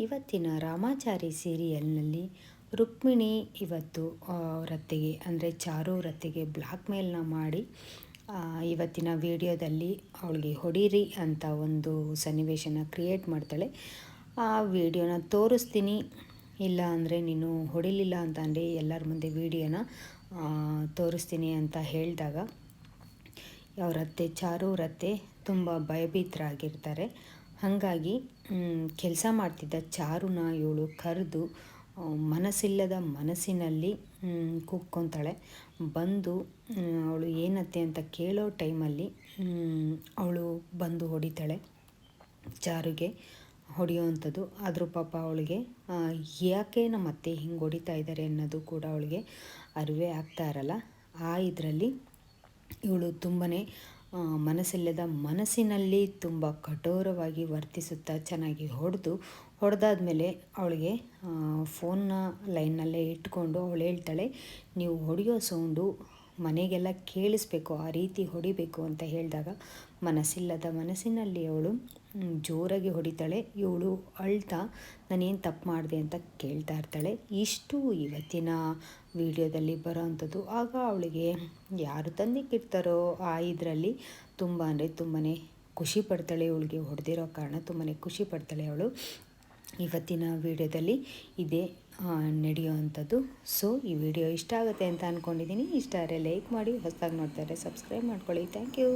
ಇವತ್ತಿನ ರಾಮಾಚಾರಿ ಸೀರಿಯಲ್ನಲ್ಲಿ ರುಕ್ಮಿಣಿ ಇವತ್ತು ರತ್ತೆಗೆ ಅಂದರೆ ಚಾರು ರತ್ತೆಗೆ ಬ್ಲ್ಯಾಕ್ ಮೇಲ್ನ ಮಾಡಿ ಇವತ್ತಿನ ವಿಡಿಯೋದಲ್ಲಿ ಅವಳಿಗೆ ಹೊಡೀರಿ ಅಂತ ಒಂದು ಸನ್ನಿವೇಶನ ಕ್ರಿಯೇಟ್ ಮಾಡ್ತಾಳೆ. ಆ ವಿಡಿಯೋನ ತೋರಿಸ್ತೀನಿ, ಇಲ್ಲ ಅಂದರೆ ನೀನು ಹೊಡಿಲಿಲ್ಲ ಅಂತ ಅಂದರೆ ಎಲ್ಲರ ಮುಂದೆ ವಿಡಿಯೋನ ತೋರಿಸ್ತೀನಿ ಅಂತ ಹೇಳಿದಾಗ ಅವರತ್ತೆ ಚಾರು ರತ್ತೆ ತುಂಬ ಭಯಭೀತರಾಗಿರ್ತಾರೆ. ಹಾಗಾಗಿ ಕೆಲಸ ಮಾಡ್ತಿದ್ದ ಚಾರುನ ಇವಳು ಕರೆದು ಮನಸ್ಸಿಲ್ಲದ ಮನಸ್ಸಿನಲ್ಲಿ ಕೂಕ್ಕೊತಾಳೆ. ಬಂದು ಅವಳು ಏನತ್ತೆ ಅಂತ ಕೇಳೋ ಟೈಮಲ್ಲಿ ಅವಳು ಬಂದು ಹೊಡಿತಾಳೆ ಚಾರುಗೆ. ಹೊಡೆಯೋವಂಥದ್ದು ಆದರೂ ಪಾಪ ಅವಳಿಗೆ ಯಾಕೆ ನಮ್ಮ ಅತ್ತೆ ಹಿಂಗೆ ಹೊಡಿತಾ ಇದ್ದಾರೆ ಅನ್ನೋದು ಕೂಡ ಅವಳಿಗೆ ಅರಿವೇ ಆಗ್ತಾ ಇರಲ್ಲ. ಇದರಲ್ಲಿ ಇವಳು ತುಂಬಾ ಮನಸ್ಸಿಲ್ಲದ ಮನಸ್ಸಿನಲ್ಲಿ ತುಂಬ ಕಠೋರವಾಗಿ ವರ್ತಿಸುತ್ತಾ ಚೆನ್ನಾಗಿ ಹೊಡೆದಾದ್ಮೇಲೆ ಅವಳಿಗೆ ಫೋನ್ನ ಲೈನ್ನಲ್ಲೇ ಇಟ್ಕೊಂಡು ಅವಳು ಹೇಳ್ತಾಳೆ, ನೀವು ಹೊಡೆಯೋ ಸೌಂಡು ಮನೆಗೆಲ್ಲ ಕೇಳಿಸ್ಬೇಕು, ಆ ರೀತಿ ಹೊಡಿಬೇಕು ಅಂತ ಹೇಳಿದಾಗ ಮನಸ್ಸಿಲ್ಲದ ಮನಸ್ಸಿನಲ್ಲಿ ಅವಳು ಜೋರಾಗಿ ಹೊಡಿತಾಳೆ. ಇವಳು ಅಳ್ತಾ ನಾನೇನು ತಪ್ಪು ಮಾಡಿದೆ ಅಂತ ಕೇಳ್ತಾ ಇರ್ತಾಳೆ. ಇಷ್ಟು ಇವತ್ತಿನ ವಿಡಿಯೋದಲ್ಲಿ ಬರೋವಂಥದ್ದು. ಆಗ ಅವಳಿಗೆ ಯಾರು ತಂದಿಕ್ಕಿರ್ತಾರೋ ಇದರಲ್ಲಿ ತುಂಬ ಅಂದರೆ ತುಂಬಾ ಖುಷಿ ಪಡ್ತಾಳೆ. ಇವಳಿಗೆ ಹೊಡೆದಿರೋ ಕಾರಣ ತುಂಬಾ ಖುಷಿ ಪಡ್ತಾಳೆ ಅವಳು. ಇವತ್ತಿನ ವಿಡಿಯೋದಲ್ಲಿ ಇದೇ ನಡೆಯುವಂಥದ್ದು. ಸೊ ಈ ವಿಡಿಯೋ ಇಷ್ಟ ಆಗುತ್ತೆ ಅಂತ ಅಂದ್ಕೊಂಡಿದ್ದೀನಿ. ಇಷ್ಟ ಆದರೆ ಲೈಕ್ ಮಾಡಿ, ಹೊಸದಾಗಿ ನೋಡ್ತಾರೆ ಸಬ್ಸ್ಕ್ರೈಬ್ ಮಾಡ್ಕೊಳ್ಳಿ. Thank you.